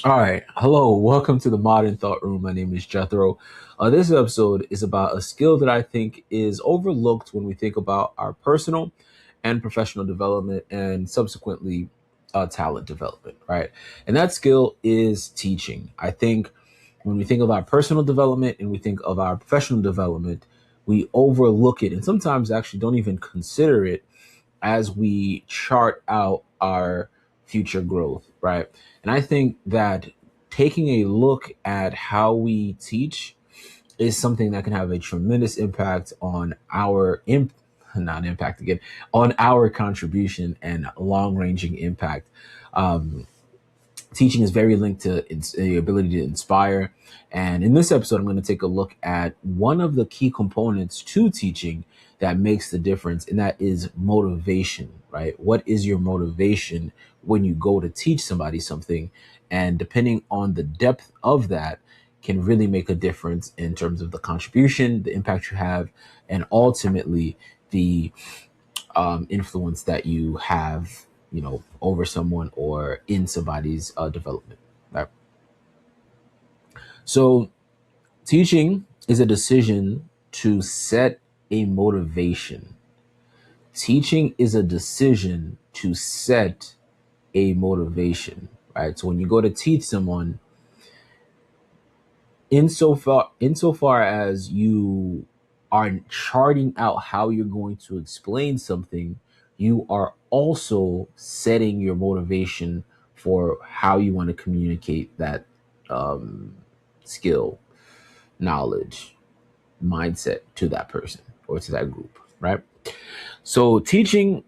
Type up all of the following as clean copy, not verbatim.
All right. Hello. Welcome to the Modern Thought Room. My name is Jethro. This episode is about a skill that I think is overlooked when we think about our personal and professional development and subsequently talent development, right? And that skill is teaching. I think when we think of our personal development and we think of our professional development, we overlook it and sometimes actually don't even consider it as we chart out our future growth, right? And I think that taking a look at how we teach is something that can have a tremendous impact on not impact again, on our contribution and long-ranging impact. Um, Teaching is very linked to the ability to inspire. And in this episode, I'm going to take a look at one of the key components to teaching that makes the difference, and that is motivation, right? What is your motivation when you go to teach somebody something? And depending on the depth of that, can really make a difference in terms of the contribution, the impact you have, and ultimately the influence that you have, over someone or in somebody's development. Right. So teaching is a decision to set a motivation. Teaching is a decision to set a motivation. Right. So when you go to teach someone, insofar as you are charting out how you're going to explain something, you are also setting your motivation for how you want to communicate that um, skill, knowledge, mindset to that person or to that group, right? So teaching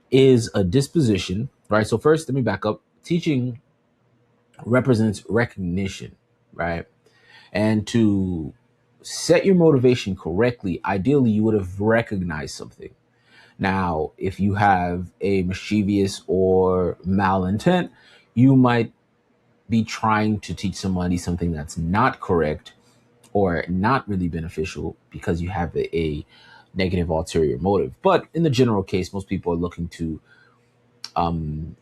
is a disposition, right? So first, let me back up. Teaching represents recognition, right? And to set your motivation correctly, ideally, you would have recognized something. Now, if you have a mischievous or malintent, you might be trying to teach somebody something that's not correct or not really beneficial because you have a negative ulterior motive. But in the general case, most people are looking to,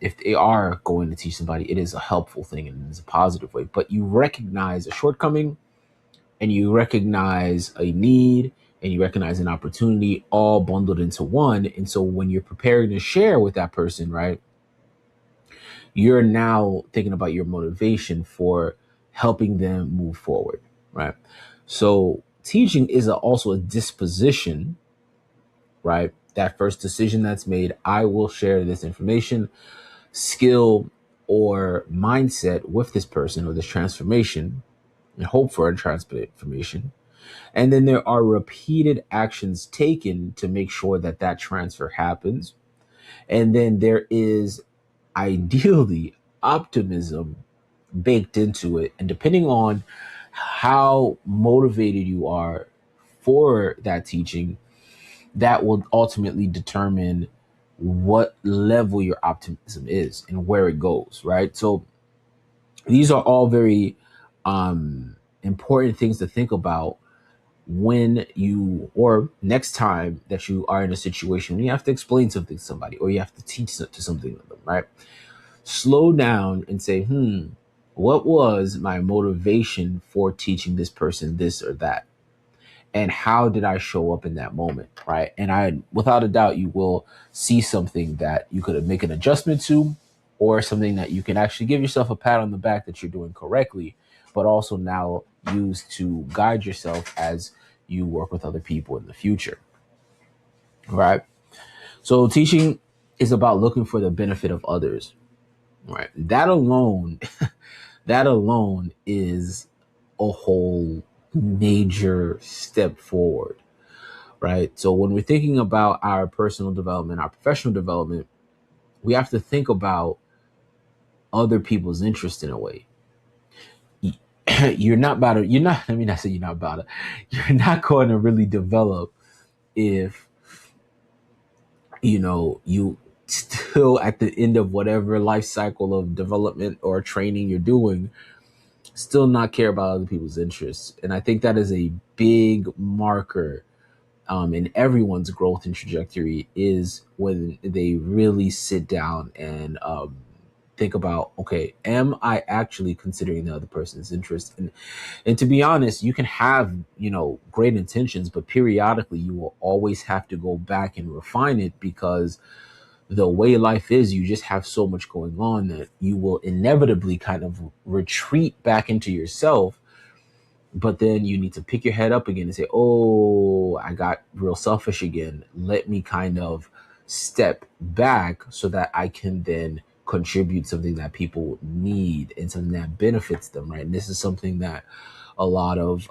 if they are going to teach somebody, it is a helpful thing and it's a positive way. But you recognize a shortcoming and you recognize a need and you recognize an opportunity all bundled into one. And so when you're preparing to share with that person, right, you're now thinking about your motivation for helping them move forward, right? So teaching is also a disposition, right? That first decision that's made, I will share this information, skill, or mindset with this person or this transformation and hope for a transformation. And then there are repeated actions taken to make sure that that transfer happens. And then there is ideally optimism baked into it. And depending on how motivated you are for that teaching, that will ultimately determine what level your optimism is and where it goes, right? So these are all very important things to think about when you or next time that you are in a situation when you have to explain something to somebody or you have to teach to something to them, right? Slow down and say, what was my motivation for teaching this person this or that? And how did I show up in that moment, right? And without a doubt, you will see something that you could make an adjustment to, or something that you can actually give yourself a pat on the back that you're doing correctly, but also now use to guide yourself as you work with other people in the future, right? So teaching is about looking for the benefit of others, right? That alone is a whole major step forward, right? So when we're thinking about our personal development, our professional development, we have to think about other people's interest in a way. You're not, let me not say you're not about it. You're not going to really develop if, you still at the end of whatever life cycle of development or training you're doing, still not care about other people's interests. And I think that is a big marker in everyone's growth and trajectory is when they really sit down and think about, okay, am I actually considering the other person's interest? And to be honest, you can have, great intentions, but periodically you will always have to go back and refine it, because the way life is, you just have so much going on that you will inevitably kind of retreat back into yourself. But then you need to pick your head up again and say, oh, I got real selfish again. Let me kind of step back so that I can then contribute something that people need and something that benefits them, right? And this is something that a lot of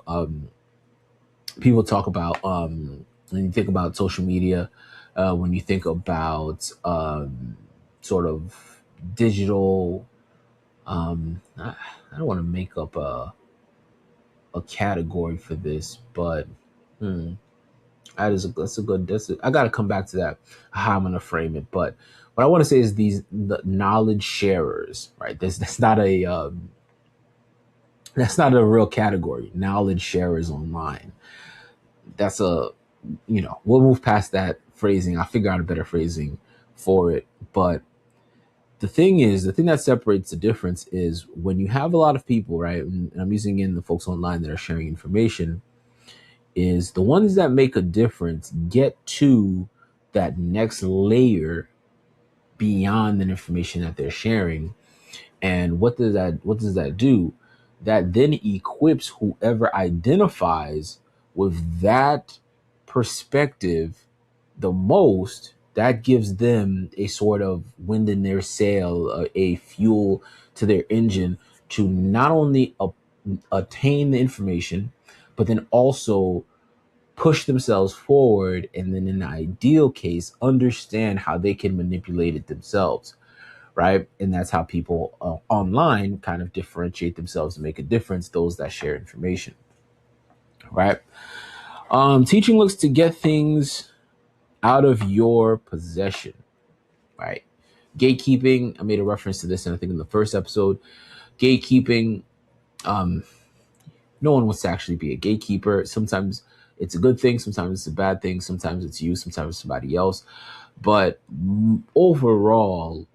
people talk about when you think about social media, when you think about sort of digital. I don't want to make up a category for this, but hmm, I got to come back to that, how I'm going to frame it. But what I want to say is the knowledge sharers, right? That's not a real category. Knowledge sharers online. That's a, we'll move past that phrasing. I'll figure out a better phrasing for it. But the thing that separates the difference is when you have a lot of people, right? And I'm using in the folks online that are sharing information, is the ones that make a difference get to that next layer beyond the information that they're sharing. And what does that do? That then equips whoever identifies with that perspective the most. That gives them a sort of wind in their sail, a fuel to their engine, to not only attain the information, but then also push themselves forward, and then in the ideal case understand how they can manipulate it themselves, right? And that's how people online kind of differentiate themselves and make a difference, those that share information, right? Teaching looks to get things out of your possession, right? Gatekeeping, I made a reference to this, and I think in the first episode. Gatekeeping, um, no one wants to actually be a gatekeeper. Sometimes it's a good thing, sometimes it's a bad thing, sometimes it's you, sometimes it's somebody else. But overall,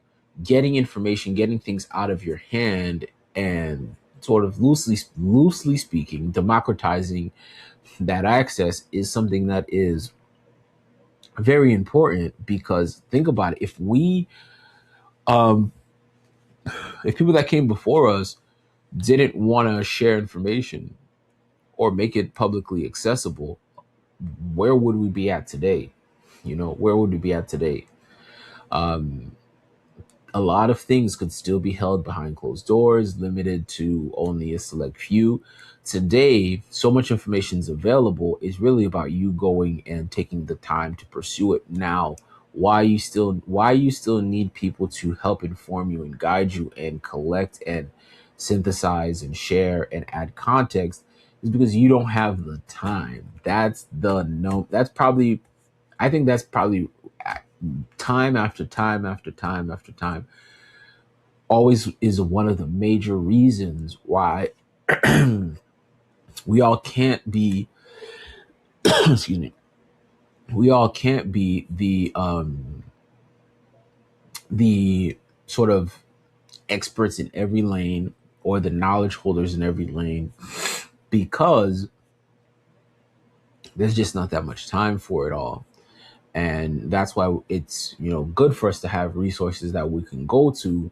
getting information, getting things out of your hand, and sort of loosely speaking, democratizing that access is something that is very important. Because think about it, um if people that came before us didn't want to share information or make it publicly accessible, where would we be at today? Where would we be at today? um a lot of things could still be held behind closed doors, limited to only a select few. Today, so much information is available. It's really about you going and taking the time to pursue it. Now, why you still need people to help inform you and guide you and collect and synthesize and share and add context is because you don't have the time. That's the no. That's probably. I think that's probably time after time after time after time always is one of the major reasons why we all can't be excuse me, we all can't be the sort of experts in every lane, or the knowledge holders in every lane, because there's just not that much time for it all. And that's why it's good for us to have resources that we can go to,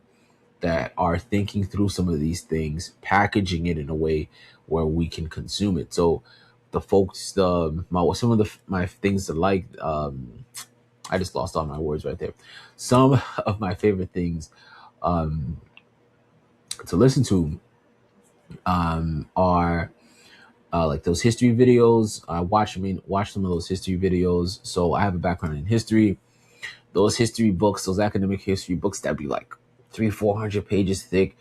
that are thinking through some of these things, packaging it in a way where we can consume it. So the folks, some of my things to like, I just lost all my words right there. Some of my favorite things um, to listen to are like those history videos. Watch some of those history videos. So I have a background in history. Those history books, those academic history books that be like 300-400 pages thick.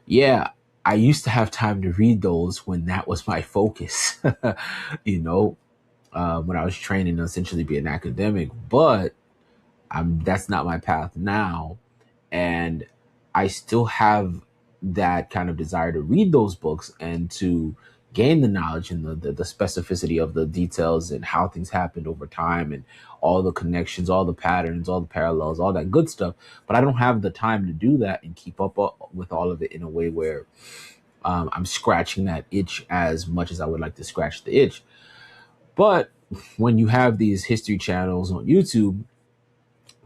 Yeah, I used to have time to read those when that was my focus, you know, when I was training to essentially be an academic. But that's not my path now. And I still have that kind of desire to read those books and to gain the knowledge and the specificity of the details and how things happened over time and all the connections, all the patterns, all the parallels, all that good stuff. But I don't have the time to do that and keep up with all of it in a way where I'm scratching that itch as much as I would like to scratch the itch. But when you have these history channels on YouTube,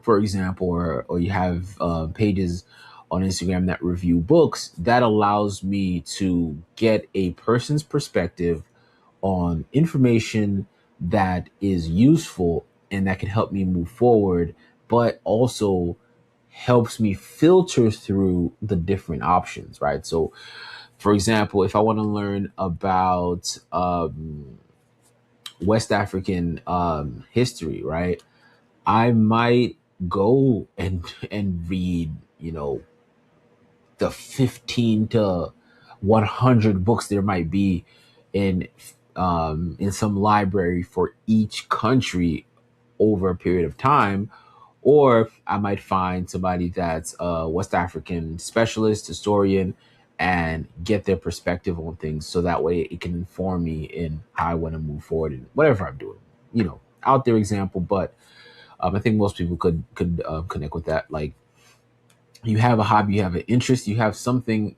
for example, or you have pages on Instagram that review books, that allows me to get a person's perspective on information that is useful and that can help me move forward, but also helps me filter through the different options, right? So, for example, if I want to learn about West African history, right, I might go and read, the 15 to 100 books there might be in some library for each country over a period of time. Or I might find somebody that's a West African specialist, historian, and get their perspective on things so that way it can inform me in how I want to move forward in whatever I'm doing. Out there example, but I think most people could connect with that. Like, you have a hobby, you have an interest, you have something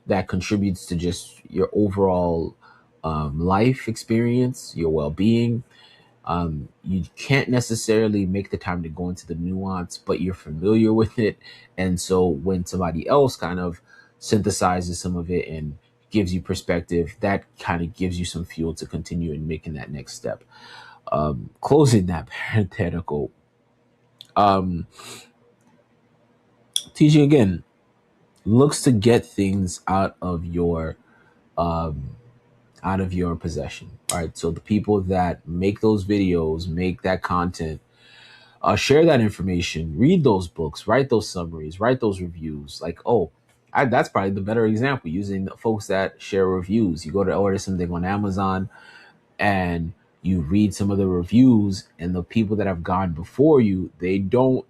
that contributes to just your overall life experience, your well-being. You can't necessarily make the time to go into the nuance, but you're familiar with it. And so when somebody else kind of synthesizes some of it and gives you perspective, that kind of gives you some fuel to continue in making that next step. Closing that parenthetical, um, teaching again looks to get things um, out of your possession. All right. So the people that make those videos, make that content, share that information, read those books, write those summaries, write those reviews. Like, oh, that's probably the better example, using the folks that share reviews. You go to order something on Amazon and you read some of the reviews, and the people that have gone before you, they don't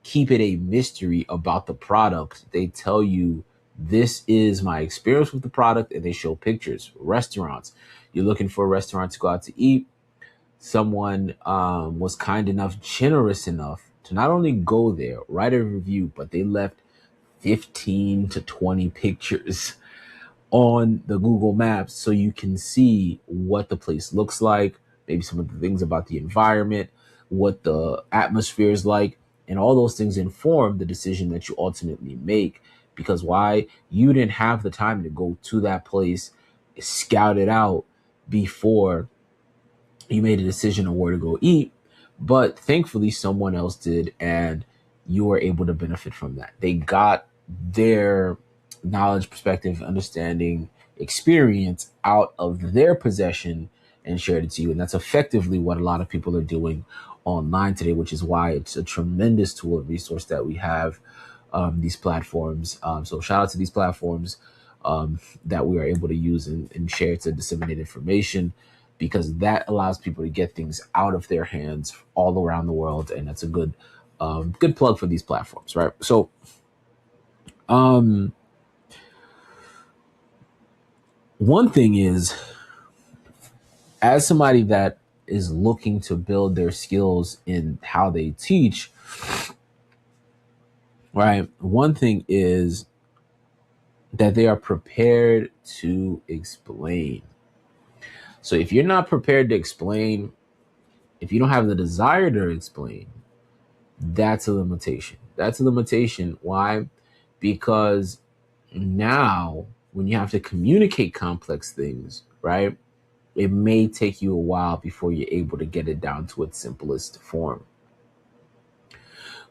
keep it a mystery about the product. They tell you, this is my experience with the product, and they show pictures. Restaurants, you're looking for a restaurant to go out to eat. Someone was kind enough, generous enough to not only go there, write a review, but they left 15 to 20 pictures on the Google Maps so you can see what the place looks like, maybe some of the things about the environment, what the atmosphere is like, and all those things inform the decision that you ultimately make. Because why? You didn't have the time to go to that place, scout it out before you made a decision on where to go eat, but thankfully someone else did, and you were able to benefit from that. They got their knowledge, perspective, understanding, experience out of their possession and shared it to you. And that's effectively what a lot of people are doing online today, which is why it's a tremendous tool and resource that we have, these platforms. So shout out to these platforms that we are able to use and share to disseminate information, because that allows people to get things out of their hands all around the world. And that's a good plug for these platforms, right? So, one thing is, as somebody that is looking to build their skills in how they teach, right? One thing is that they are prepared to explain. So if you're not prepared to explain, if you don't have the desire to explain, that's a limitation. That's a limitation. Why? Because now when you have to communicate complex things, right, it may take you a while before you're able to get it down to its simplest form.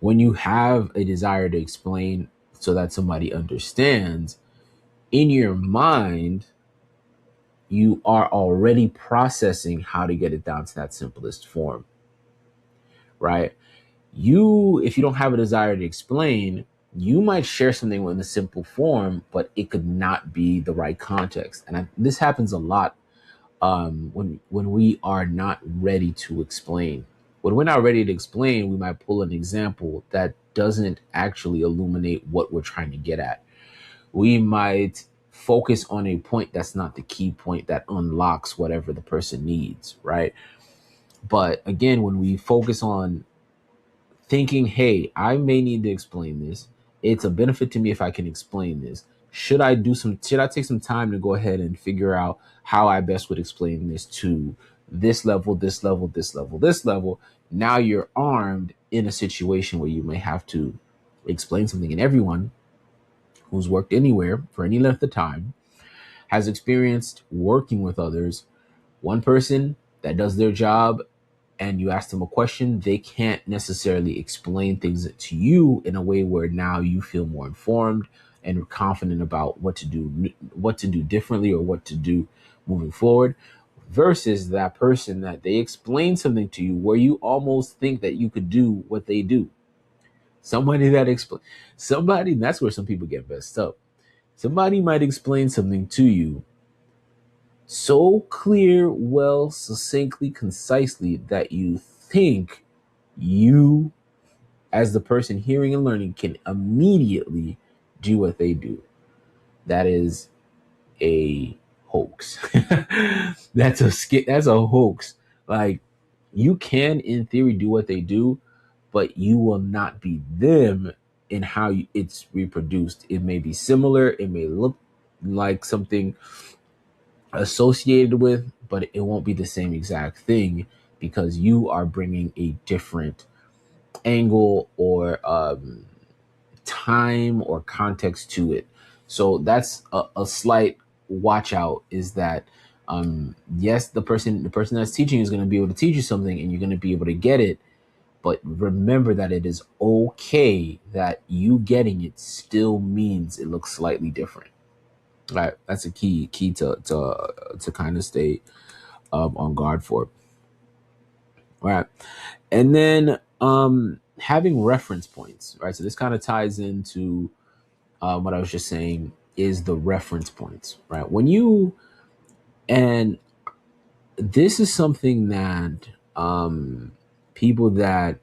When you have a desire to explain so that somebody understands, in your mind, you are already processing how to get it down to that simplest form, right? If you don't have a desire to explain, you might share something in a simple form, but it could not be the right context. And this happens a lot when we are not ready to explain. When we're not ready to explain, we might pull an example that doesn't actually illuminate what we're trying to get at. We might focus on a point that's not the key point that unlocks whatever the person needs, right? But again, when we focus on thinking, hey, I may need to explain this. It's a benefit to me if I can explain this. Should I take some time to go ahead and figure out how I best would explain this to this level, this level, this level, this level? Now you're armed in a situation where you may have to explain something, and everyone who's worked anywhere for any length of time has experienced working with others. One person that does their job and you ask them a question, they can't necessarily explain things to you in a way where now you feel more informed and confident about what to do differently, or what to do moving forward, versus that person that they explain something to you where you almost think that you could do what they do. Somebody that explain somebody That's where some people get messed up. Somebody might explain something to you so clear, well, succinctly, concisely, that you think you, as the person hearing and learning, can immediately do what they do. That is a hoax. That's a hoax. Like, you can, in theory, do what they do, but you will not be them in how it's reproduced. It may be similar. It may look like something associated with, but it won't be the same exact thing because you are bringing a different angle or time or context to it. So that's a slight watch out, is that yes, the person that's teaching is going to be able to teach you something and you're going to be able to get it, but remember that it is okay that you getting it still means it looks slightly different. Right, that's a key to kind of stay on guard for. Right, and then having reference points. Right, so this kind of ties into what I was just saying, is the reference points. Right, when you and this is something that people that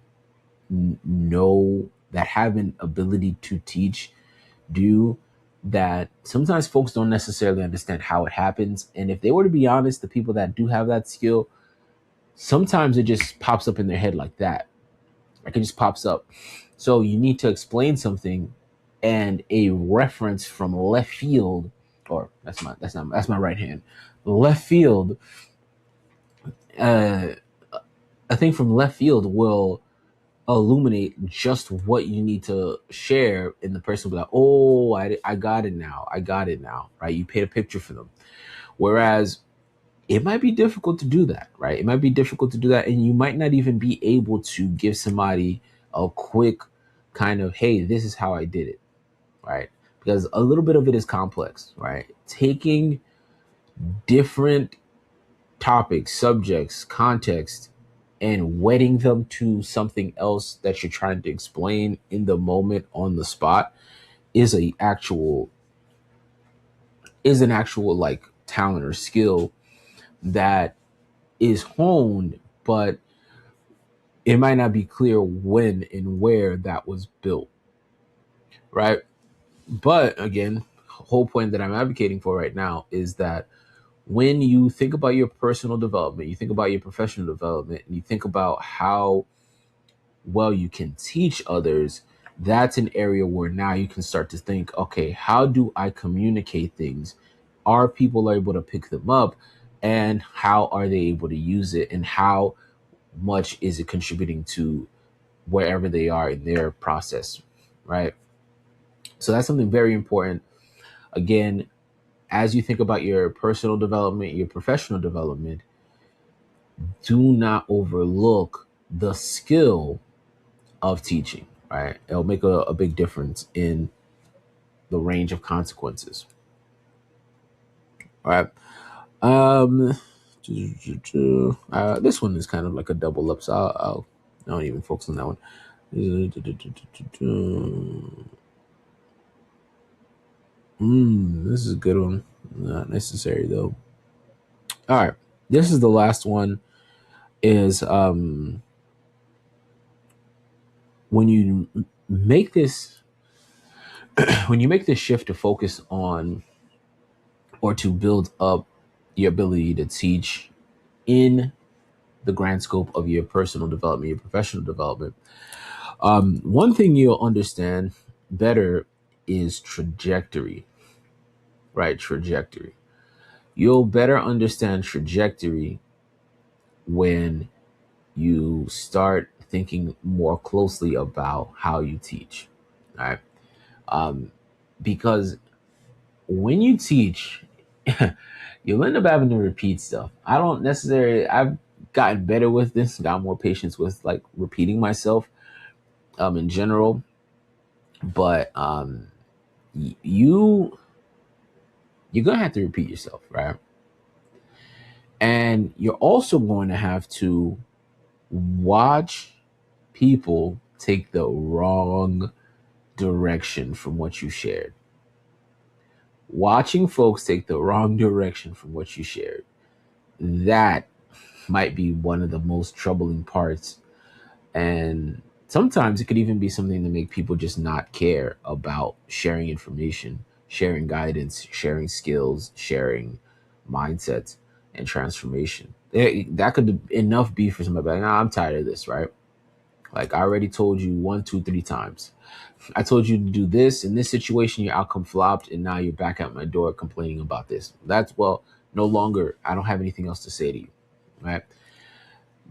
know, that have an ability to teach, do, that sometimes folks don't necessarily understand how it happens. And if they were to be honest, the people that do have that skill, sometimes it just pops up in their head like that. Like, it just pops up. So you need to explain something, and a reference from left field, or that's my right hand, left field, uh, a thing from left field will illuminate just what you need to share, and the person will be like, oh, I got it now. I got it now. Right. You paint a picture for them. Whereas it might be difficult to do that. Right. It might be difficult to do that. And you might not even be able to give somebody a quick kind of, hey, this is how I did it. Right. Because a little bit of it is complex. Right. Taking different topics, subjects, context, and wedding them to something else that you're trying to explain in the moment on the spot is an actual like talent or skill that is honed, but it might not be clear when and where that was built, right? But again, whole point that I'm advocating for right now is that when you think about your personal development, you think about your professional development, and you think about how well you can teach others, that's an area where now you can start to think, okay, how do I communicate things? Are people able to pick them up? And how are they able to use it? And how much is it contributing to wherever they are in their process? Right. So that's something very important. Again, as you think about your personal development, your professional development, do not overlook the skill of teaching, right? It'll make a big difference in the range of consequences. All right. Um, this one is kind of like a double up, so I don't even focus on that one. This is a good one. Not necessary though. All right. This is the last one. Is when you make this when you make this shift to focus on or to build up your ability to teach in the grand scope of your personal development, your professional development. One thing you'll understand better is trajectory, right? Trajectory. You'll better understand trajectory when you start thinking more closely about how you teach, right? Um, because when you teach, you'll end up having to repeat stuff. I don't necessarily, I've gotten better with this, got more patience with like repeating myself in general, but you you're gonna have to repeat yourself, right? And you're also going to have to watch people take the wrong direction from what you shared. Watching folks take the wrong direction from what you shared. That might be one of the most troubling parts. And sometimes it could even be something to make people just not care about sharing information, sharing guidance, sharing skills, sharing mindsets and transformation. That could enough be for somebody like, nah, I'm tired of this, right? Like I already told you one, two, three times. I told you to do this in this situation, your outcome flopped, and now you're back at my door complaining about this. That's well, no longer, I don't have anything else to say to you. Right.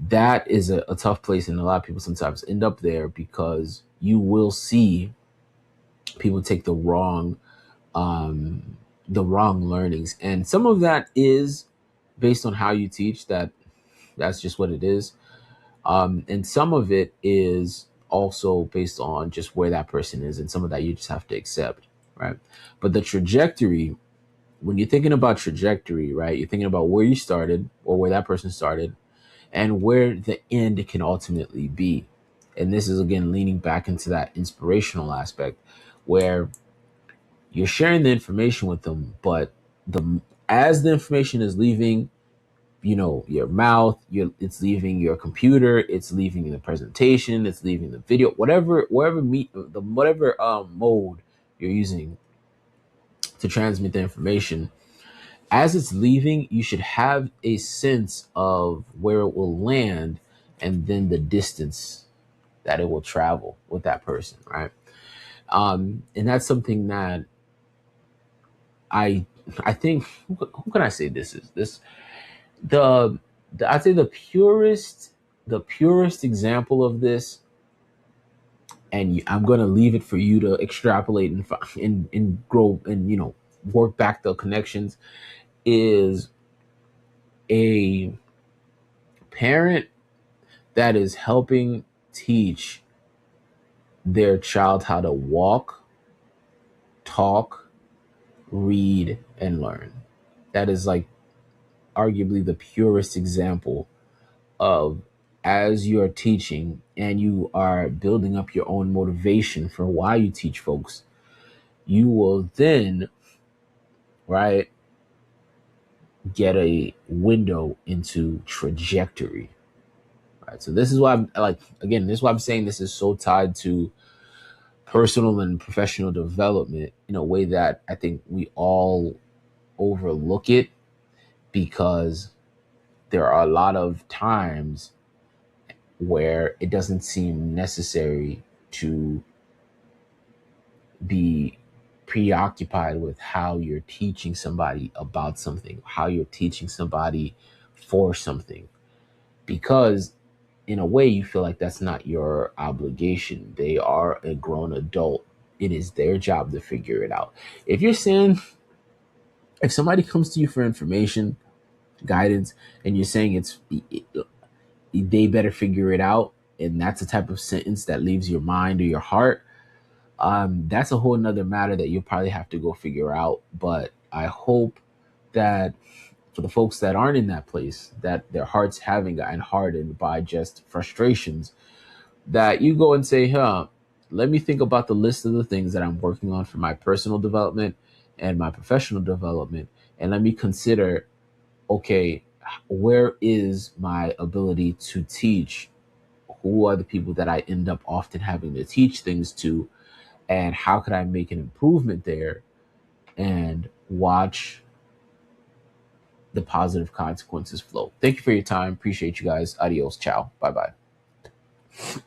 That is a tough place, and a lot of people sometimes end up there because you will see people take the wrong learnings. And some of that is based on how you teach, that's just what it is. And some of it is also based on just where that person is, and some of that you just have to accept, right? But the trajectory, when you're thinking about trajectory, right, you're thinking about where you started or where that person started and where the end can ultimately be. And this is again leaning back into that inspirational aspect where you're sharing the information with them, but the as the information is leaving, your mouth, it's leaving your computer, it's leaving the presentation, it's leaving the video, whatever mode you're using to transmit the information. As it's leaving, you should have a sense of where it will land and then the distance that it will travel with that person, right? And that's something that I I think, who can I say this is? The, I'd say the purest example of this, and I'm gonna leave it for you to extrapolate and grow and work back the connections, is a parent that is helping teach their child how to walk, talk, read, and learn. That is like arguably the purest example of, as you're teaching and you are building up your own motivation for why you teach folks, you will then, right, get a window into trajectory. Right. So this is why I'm like, again, this is why I'm saying this is so tied to personal and professional development in a way that I think we all overlook it, because there are a lot of times where it doesn't seem necessary to be preoccupied with how you're teaching somebody about something, how you're teaching somebody for something, because in a way you feel like that's not your obligation. They are a grown adult. It is their job to figure it out. If you're saying, if somebody comes to you for information, guidance, and you're saying they better figure it out, and that's the type of sentence that leaves your mind or your heart, that's a whole nother matter that you'll probably have to go figure out. But I hope that for the folks that aren't in that place, that their hearts haven't gotten hardened by just frustrations, that you go and say, let me think about the list of the things that I'm working on for my personal development and my professional development. And let me consider, okay, where is my ability to teach? Who are the people that I end up often having to teach things to? And how could I make an improvement there? And watch the positive consequences flow. Thank you for your time. Appreciate you guys. Adios. Ciao. Bye bye.